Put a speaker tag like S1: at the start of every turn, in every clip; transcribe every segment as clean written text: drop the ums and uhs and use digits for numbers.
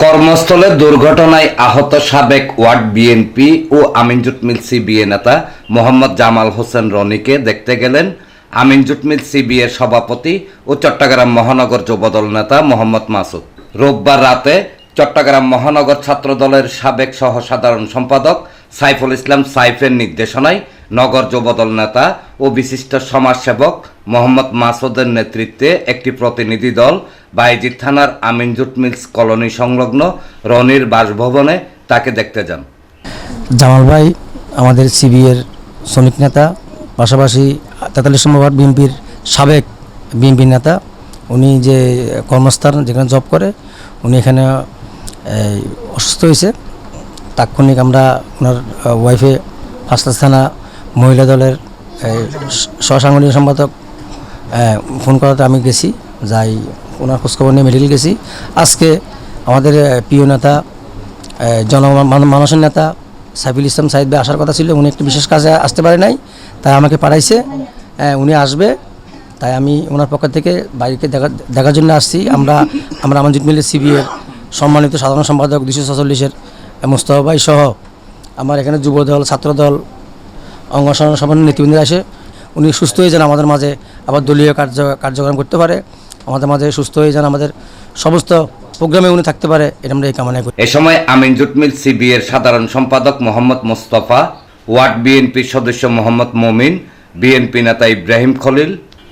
S1: কর্মস্থলে দুর্ঘটনায় আহত সাবেক ওয়ার্ড বিএনপি ও আমিন জুট মিল সিবিএ নেতা মোহাম্মদ জামাল হোসেন রনিকে দেখতে গেলেন আমিন জুট মিল সিবিএর সভাপতি ও চট্টগ্রাম মহানগর যুবদল নেতা মোহাম্মদ মাসুদ। রোববার রাতে চট্টগ্রাম মহানগর ছাত্রদলের সাবেক সহ সাধারণ সম্পাদক সাইফুল ইসলাম সাইফের নির্দেশনায় নগর যুবদল নেতা ও বিশিষ্ট সমাজসেবক মোহাম্মদ মাসুদের নেতৃত্বে একটি প্রতিনিধি দল বাইজিদ থানার আমিন জুট মিলস কলোনি সংলগ্ন রনির বাসভবনে তাকে দেখতে যান।
S2: জামাল ভাই আমাদের সিবিএর শ্রমিক নেতা, পাশাপাশি 43 নম্বর ওয়ার্ড বিএনপির সাবেক বিএনপি নেতা। উনি যে কর্মস্থান যেখানে জব করে, উনি এখানে অসুস্থ হয়েছে। তাৎক্ষণিক আমরা ওনার ওয়াইফে ফার্স্ট থানা মহিলা দলের সহসাংগঠনিক সম্পাদক ফোন করাতে আমি গেছি, যাই ওনার খোঁজখবর নিয়ে মেডিকেল গেছি। আজকে আমাদের প্রিয় নেতা জনমানুষের নেতা সাইফুল ইসলাম সাইদ ভাই আসার কথা ছিল, উনি একটু বিশেষ কাজে আসতে পারে নাই, তাই আমাকে পাঠাইছে। উনি আসবে, তাই আমি ওনার পক্ষ থেকে বাড়িকে দেখার জন্য আসছি। আমরা আমিন জুট মিলের সিবিএর সম্মানিত সাধারণ সম্পাদক 246-এর মোস্তফা ভাই সহ আমার এখানে যুবদল, ছাত্রদল, অঙ্গ সংগঠনের নেতৃবৃন্দ আসে। উনি সুস্থ হয়ে যান, আমাদের মাঝে আবার দলীয় কার্যক্রম করতে পারে, আমাদের মাঝে সুস্থ হয়ে যান, আমাদের সমস্ত প্রোগ্রামে উনি থাকতে পারে, এটা আমরা এই কামনা করি।
S1: এ সময় আমিন জুট মিল সিবিএর সাধারণ সম্পাদক মোহাম্মদ মোস্তফা, ওয়ার্ড বিএনপির সদস্য মোহাম্মদ মমিন, বিএনপি নেতা ইব্রাহিম খলিল,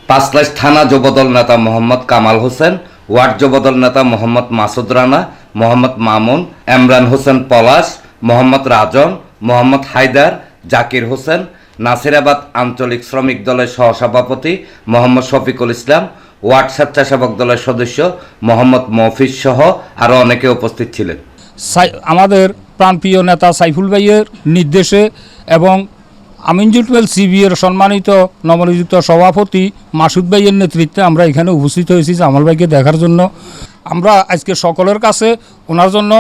S1: পাঁচলাইশ থানা যুবদল নেতা মোহাম্মদ কামাল হোসেন, ওয়ার্ড যুবদল নেতা মোহাম্মদ মাসুদ রানা, মোহাম্মদ মামুন, ইমরান হোসেন পলাশ, মোহাম্মদ রাজন, মোহাম্মদ হায়দার, জাকির হোসেন, নাসিরাবাদ আঞ্চলিক শ্রমিক দলের সহসভাপতি মোহাম্মদ শফিকুল ইসলাম, ওয়ার্ড স্বেচ্ছাসেবক দলের সদস্য মোহাম্মদ মফিজ সহ আরও অনেকে উপস্থিত ছিলেন।
S3: আমাদের প্রাণপ্রিয় নেতা সাইফুল ভাইয়ের নির্দেশে এবং আমিন জুট মিল সিবিএর সম্মানিত নবনিযুক্ত সভাপতি মাসুদ ভাইয়ের নেতৃত্বে আমরা এখানে উপস্থিত হয়েছি জামাল ভাইকে দেখার জন্য। আমরা আজকে সকলের কাছে ওনার জন্য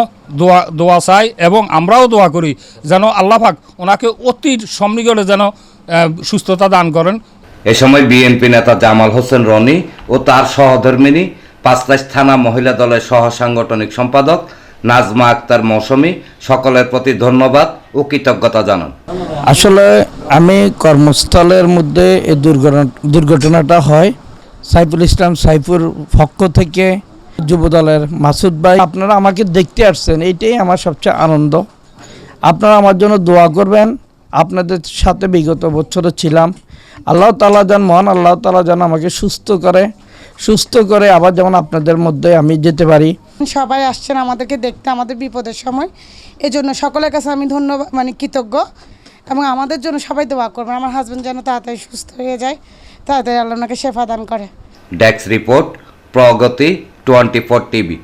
S3: দোয়া চাই এবং আমরাও দোয়া করি যেন আল্লাহ পাক ওনাকে অতি সমৃগলে যেন সুস্থতা দান করেন।
S1: এ সময় বিএনপি নেতা জামাল হোসেন রনি ও তার সহধর্মিনী পাঁচলাইশ থানা মহিলা দলের সহ সাংগঠনিক সম্পাদক নাজমা আক্তার মৌসুমী সকলের প্রতি ধন্যবাদ ও কৃতজ্ঞতা জানান।
S4: আসলে আমি কর্মস্থলের মধ্যে এই দুর্ঘটনাটা হয়, সাইফুল ইসলাম সাইফুর পক্ষ থেকে যুবদলের মাসুদ ভাই আপনারা আমাকে দেখতে আসছেন, এইটাই আমার সবচেয়ে আনন্দ। আপনারা আমার জন্য দোয়া করবেন, আপনাদের সাথে বিগত বছরে ছিলাম। আল্লাহ তাআলা যেন মহান আল্লাহ তাআলা যেন আমাকে সুস্থ করে আবার যেমন আপনাদের মধ্যে আমি যেতে পারি।
S5: সবাই আসছেন আমাদেরকে দেখতে আমাদের বিপদের সময়, এই জন্য সকলের কাছে আমি ধন্যবাদ কৃতজ্ঞ এবং আমাদের জন্য সবাই দোয়া করবেন। আমার হাজব্যান্ড যেন তাড়াতাড়ি সুস্থ হয়ে যায়, তাড়াতাড়ি আল্লাহ ওনাকে শেফা দান করে।
S1: ডেস্ক রিপোর্ট, প্রগতি 24 টিভি।